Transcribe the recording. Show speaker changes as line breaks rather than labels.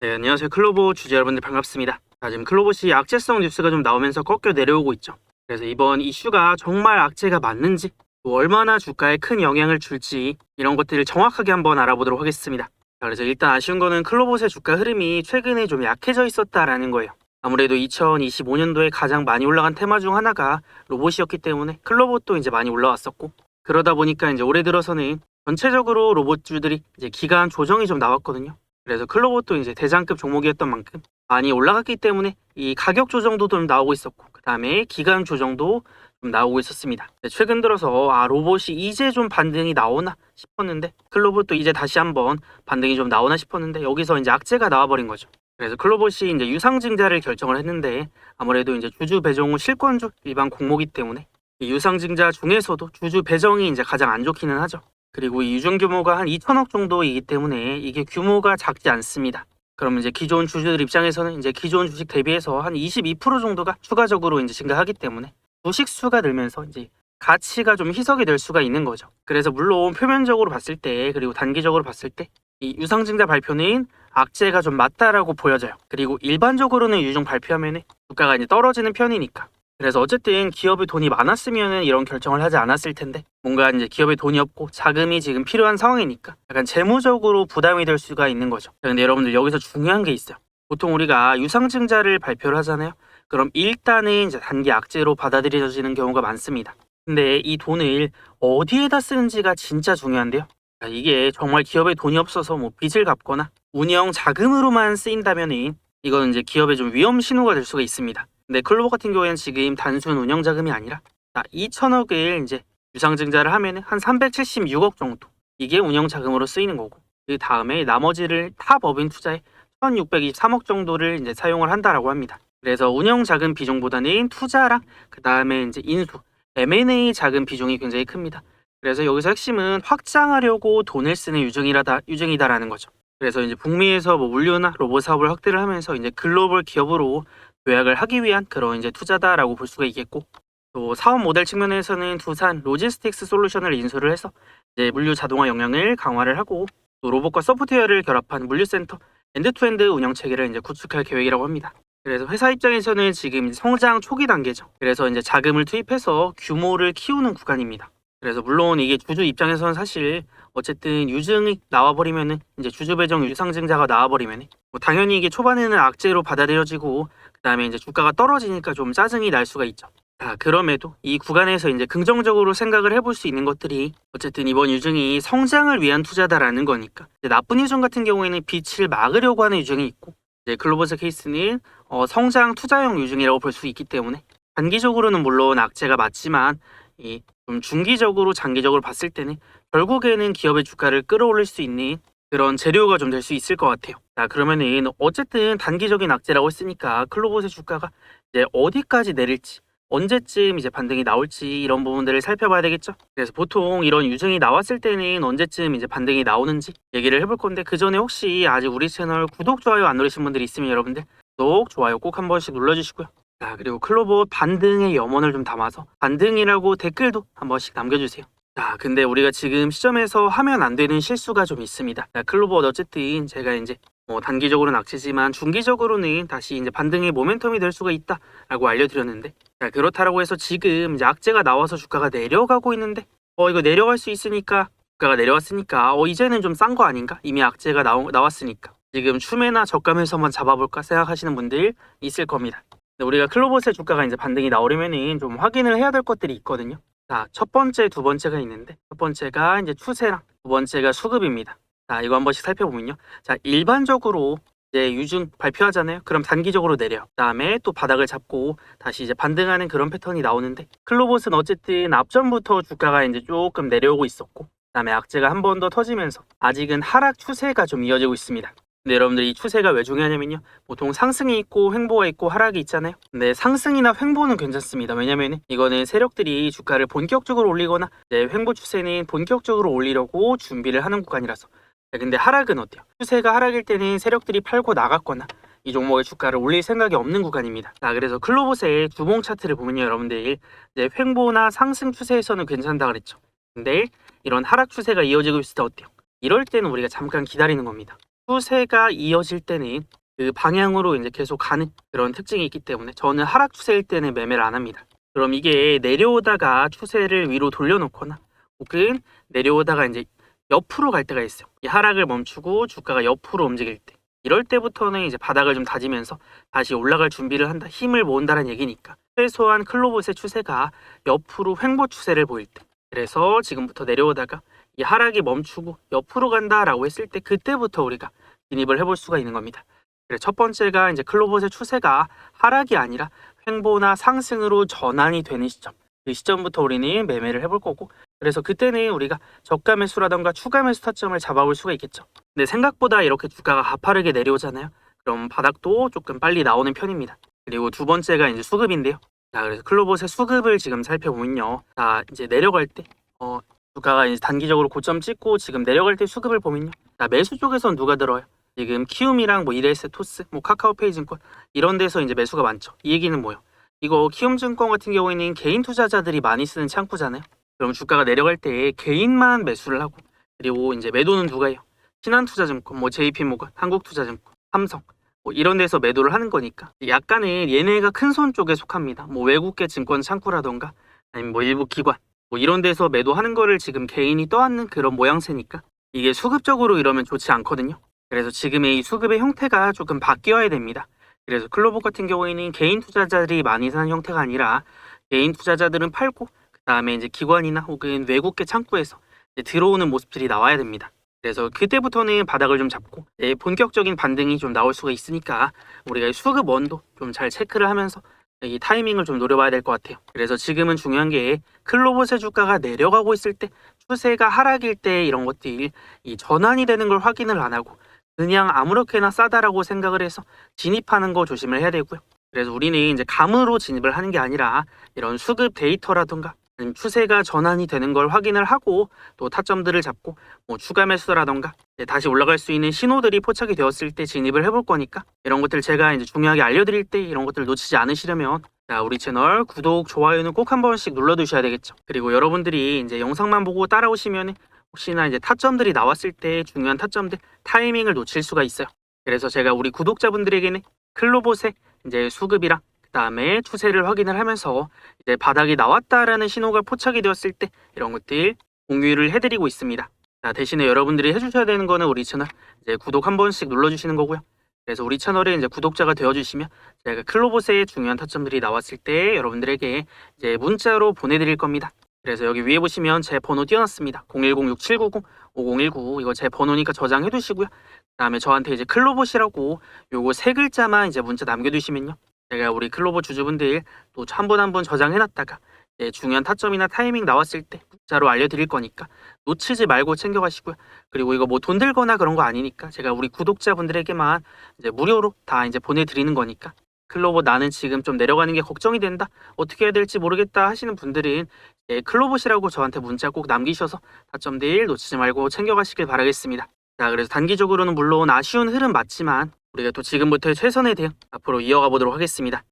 네, 안녕하세요. 클로버 주주 여러분들 반갑습니다. 지금 클로버시 악재성 뉴스가 좀 나오면서 꺾여 내려오고 있죠. 그래서 이번 이슈가 정말 악재가 맞는지, 또 얼마나 주가에 큰 영향을 줄지 이런 것들을 정확하게 한번 알아보도록 하겠습니다. 그래서 일단 아쉬운 거는 클로버의 주가 흐름이 최근에 좀 약해져 있었다라는 거예요. 아무래도 2025년도에 가장 많이 올라간 테마 중 하나가 로봇이었기 때문에 클로버도 이제 많이 올라왔었고, 그러다 보니까 이제 올해 들어서는 전체적으로 로봇주들이 이제 기간 조정이 좀 나왔거든요. 그래서 클로버도 이제 대장급 종목이었던 만큼 많이 올라갔기 때문에 이 가격 조정도 좀 나오고 있었고, 그 다음에 기간 조정도 좀 나오고 있었습니다. 최근 들어서 로봇이 이제 좀 반등이 나오나 싶었는데, 클로버도 이제 다시 한번 반등이 좀 나오나 싶었는데, 여기서 이제 악재가 나와버린 거죠. 그래서 클로버시 이제 유상증자를 결정을 했는데, 아무래도 이제 주주 배정 후 실권주 일반 공모기 때문에 이 유상증자 중에서도 주주 배정이 이제 가장 안 좋기는 하죠. 그리고 이 유증 규모가 한 2천억 정도이기 때문에 이게 규모가 작지 않습니다. 그러면 이제 기존 주주들 입장에서는 이제 기존 주식 대비해서 한 22% 정도가 추가적으로 이제 증가하기 때문에 주식 수가 늘면서 이제 가치가 좀 희석이 될 수가 있는 거죠. 그래서 물론 표면적으로 봤을 때, 그리고 단기적으로 봤을 때 이 유상증자 발표는 악재가 좀 맞다라고 보여져요. 그리고 일반적으로는 유증 발표하면 주가가 이제 떨어지는 편이니까. 그래서 어쨌든 기업이 돈이 많았으면 이런 결정을 하지 않았을 텐데, 뭔가 이제 기업에 돈이 없고 자금이 지금 필요한 상황이니까 약간 재무적으로 부담이 될 수가 있는 거죠. 근데 여러분들 여기서 중요한 게 있어요. 보통 우리가 유상증자를 발표를 하잖아요. 그럼 일단은 이제 단기 악재로 받아들여지는 경우가 많습니다. 근데 이 돈을 어디에다 쓰는지가 진짜 중요한데요. 이게 정말 기업에 돈이 없어서 뭐 빚을 갚거나 운영 자금으로만 쓰인다면은 이건 이제 기업에 좀 위험 신호가 될 수가 있습니다. 근데 클로버 같은 경우에는 지금 단순 운영 자금이 아니라 2천억을 이제 유상증자를 하면은 한 376억 정도, 이게 운영 자금으로 쓰이는 거고, 그 다음에 나머지를 타 법인 투자에 1623억 정도를 이제 사용을 한다라고 합니다. 그래서 운영 자금 비중보다는 투자랑 그 다음에 이제 인수, M&A 자금 비중이 굉장히 큽니다. 그래서 여기서 핵심은 확장하려고 돈을 쓰는 유증이다라는 거죠. 그래서 이제 북미에서 뭐 물류나 로봇 사업을 확대를 하면서 이제 글로벌 기업으로 도약을 하기 위한 그런 이제 투자다라고 볼 수가 있겠고, 또 사업 모델 측면에서는 두산 로지스틱스 솔루션을 인수를 해서 이제 물류 자동화 역량을 강화를 하고, 또 로봇과 소프트웨어를 결합한 물류센터 엔드투엔드 운영 체계를 이제 구축할 계획이라고 합니다. 그래서 회사 입장에서는 지금 성장 초기 단계죠. 그래서 이제 자금을 투입해서 규모를 키우는 구간입니다. 그래서 물론 이게 주주 입장에서는 사실 어쨌든 유증이 나와버리면은, 이제 주주 배정 유상증자가 나와버리면은 뭐 당연히 이게 초반에는 악재로 받아들여지고, 그 다음에 이제 주가가 떨어지니까 좀 짜증이 날 수가 있죠. 그럼에도 이 구간에서 이제 긍정적으로 생각을 해볼 수 있는 것들이, 어쨌든 이번 유증이 성장을 위한 투자다라는 거니까, 나쁜 유증 같은 경우에는 빛을 막으려고 하는 유증이 있고, 이제 글로버스 케이스는 성장 투자형 유증이라고 볼 수 있기 때문에 단기적으로는 물론 악재가 맞지만 이 좀 중기적으로 장기적으로 봤을 때는 결국에는 기업의 주가를 끌어올릴 수 있는 그런 재료가 좀 될 수 있을 것 같아요. 그러면은 어쨌든 단기적인 악재라고 했으니까 클로버스의 주가가 이제 어디까지 내릴지, 언제쯤 이제 반등이 나올지 이런 부분들을 살펴봐야 되겠죠. 그래서 보통 이런 유증이 나왔을 때는 언제쯤 이제 반등이 나오는지 얘기를 해볼 건데, 그 전에 혹시 아직 우리 채널 구독, 좋아요 안 누르신 분들이 있으면 여러분들 구독, 좋아요 꼭 한 번씩 눌러주시고요. 그리고 클로버 반등의 염원을 좀 담아서 반등이라고 댓글도 한 번씩 남겨주세요. 근데 우리가 지금 시점에서 하면 안 되는 실수가 좀 있습니다. 클로버 어쨌든 제가 이제 단기적으로는 악재지만 중기적으로는 다시 이제 반등의 모멘텀이 될 수가 있다라고 알려드렸는데, 그렇다라고 해서 지금 이제 악재가 나와서 주가가 내려가고 있는데, 이거 내려갈 수 있으니까, 주가가 내려왔으니까 이제는 좀 싼 거 아닌가? 이미 악재가 나왔으니까 지금 추매나 저가에서 한번 잡아볼까 생각하시는 분들 있을 겁니다. 우리가 클로버스의 주가가 이제 반등이 나오려면은 좀 확인을 해야 될 것들이 있거든요. 첫 번째, 두 번째가 있는데, 첫 번째가 이제 추세랑 두 번째가 수급입니다. 이거 한 번씩 살펴보면요. 일반적으로 이제 유증 발표하잖아요. 그럼 단기적으로 내려요. 그다음에 또 바닥을 잡고 다시 이제 반등하는 그런 패턴이 나오는데, 클로버스는 어쨌든 앞전부터 주가가 이제 조금 내려오고 있었고, 그다음에 악재가 한 번 더 터지면서 아직은 하락 추세가 좀 이어지고 있습니다. 근데 여러분들 이 추세가 왜 중요하냐면요, 보통 상승이 있고 횡보가 있고 하락이 있잖아요. 근데 상승이나 횡보는 괜찮습니다. 왜냐면 이거는 세력들이 주가를 본격적으로 올리거나, 이제 횡보 추세는 본격적으로 올리려고 준비를 하는 구간이라서. 근데 하락은 어때요? 추세가 하락일 때는 세력들이 팔고 나갔거나 이 종목의 주가를 올릴 생각이 없는 구간입니다. 그래서 클로버스의 주봉 차트를 보면요, 여러분들 이제 횡보나 상승 추세에서는 괜찮다 그랬죠. 근데 이런 하락 추세가 이어지고 있을 때 어때요? 이럴 때는 우리가 잠깐 기다리는 겁니다. 추세가 이어질 때는 그 방향으로 이제 계속 가는 그런 특징이 있기 때문에 저는 하락 추세일 때는 매매를 안 합니다. 그럼 이게 내려오다가 추세를 위로 돌려놓거나 혹은 내려오다가 이제 옆으로 갈 때가 있어요. 이 하락을 멈추고 주가가 옆으로 움직일 때, 이럴 때부터는 이제 바닥을 좀 다지면서 다시 올라갈 준비를 한다, 힘을 모은다는 얘기니까 최소한 클로봇의 추세가 옆으로 횡보 추세를 보일 때, 그래서 지금부터 내려오다가 이 하락이 멈추고 옆으로 간다라고 했을 때 그때부터 우리가 진입을 해볼 수가 있는 겁니다. 그래서 첫 번째가 이제 클로봇의 추세가 하락이 아니라 횡보나 상승으로 전환이 되는 시점, 그 시점부터 우리는 매매를 해볼 거고, 그래서 그때는 우리가 저가 매수라던가 추가 매수 타점을 잡아볼 수가 있겠죠. 근데 생각보다 이렇게 주가가 가파르게 내려오잖아요. 그럼 바닥도 조금 빨리 나오는 편입니다. 그리고 두 번째가 이제 수급인데요. 자, 그래서 클로봇의 수급을 지금 살펴보면요. 자, 이제 내려갈 때 주가가 이제 단기적으로 고점 찍고 지금 내려갈 때 수급을 보면요. 자, 매수 쪽에선 누가 들어요? 지금 키움이랑 뭐 이레스, 토스, 뭐 카카오페이 증권 이런 데서 이제 매수가 많죠. 이 얘기는 뭐예요? 이거 키움증권 같은 경우에는 개인 투자자들이 많이 쓰는 창구잖아요. 그럼 주가가 내려갈 때 개인만 매수를 하고, 그리고 이제 매도는 누가 해요? 신한투자증권, 뭐 JP모건, 한국투자증권, 삼성 뭐 이런 데서 매도를 하는 거니까 약간은 얘네가 큰 손 쪽에 속합니다. 뭐 외국계 증권 창구라던가 아니면 뭐 일부 기관 뭐 이런 데서 매도하는 거를 지금 개인이 떠안는 그런 모양새니까 이게 수급적으로 이러면 좋지 않거든요. 그래서 지금의 이 수급의 형태가 조금 바뀌어야 됩니다. 그래서 클로봇 같은 경우에는 개인 투자자들이 많이 사는 형태가 아니라 개인 투자자들은 팔고 그 다음에 이제 기관이나 혹은 외국계 창구에서 이제 들어오는 모습들이 나와야 됩니다. 그래서 그때부터는 바닥을 좀 잡고 본격적인 반등이 좀 나올 수가 있으니까 우리가 이 수급 원도 좀 잘 체크를 하면서 이 타이밍을 좀 노려봐야 될 것 같아요. 그래서 지금은 중요한 게 클로봇의 주가가 내려가고 있을 때, 추세가 하락일 때 이런 것들이 이 전환이 되는 걸 확인을 안 하고 그냥 아무렇게나 싸다라고 생각을 해서 진입하는 거 조심을 해야 되고요. 그래서 우리는 이제 감으로 진입을 하는 게 아니라 이런 수급 데이터라든가 아니면 추세가 전환이 되는 걸 확인을 하고 또 타점들을 잡고 뭐 추가 매수라던가 다시 올라갈 수 있는 신호들이 포착이 되었을 때 진입을 해볼 거니까 이런 것들 제가 이제 중요하게 알려드릴 때 이런 것들 놓치지 않으시려면 자, 우리 채널 구독, 좋아요는 꼭 한 번씩 눌러두셔야 되겠죠. 그리고 여러분들이 이제 영상만 보고 따라오시면 혹시나 이제 타점들이 나왔을 때 중요한 타점들 타이밍을 놓칠 수가 있어요. 그래서 제가 우리 구독자분들에게는 클로봇의 이제 수급이랑 그 다음에 추세를 확인을 하면서 이제 바닥이 나왔다라는 신호가 포착이 되었을 때 이런 것들 공유를 해드리고 있습니다. 자, 대신에 여러분들이 해주셔야 되는 거는 우리 채널 이제 구독 한 번씩 눌러주시는 거고요. 그래서 우리 채널에 이제 구독자가 되어주시면 제가 클로봇의 중요한 타점들이 나왔을 때 여러분들에게 이제 문자로 보내드릴 겁니다. 그래서 여기 위에 보시면 제 번호 띄워놨습니다. 010-6790-5019 이거 제 번호니까 저장해 두시고요. 그 다음에 저한테 이제 클로봇이라고 요거 세 글자만 이제 문자 남겨두시면요. 제가 우리 클로봇 주주분들 또 한 분 한 분 저장해놨다가 중요한 타점이나 타이밍 나왔을 때 문자로 알려드릴 거니까 놓치지 말고 챙겨가시고요. 그리고 이거 뭐 돈 들거나 그런 거 아니니까 제가 우리 구독자분들에게만 이제 무료로 다 이제 보내드리는 거니까 클로봇 나는 지금 좀 내려가는 게 걱정이 된다, 어떻게 해야 될지 모르겠다 하시는 분들은 클로봇이라고 저한테 문자 꼭 남기셔서 타점들 놓치지 말고 챙겨가시길 바라겠습니다. 자, 그래서 단기적으로는 물론 아쉬운 흐름 맞지만 우리가 또 지금부터의 최선의 대응 앞으로 이어가 보도록 하겠습니다.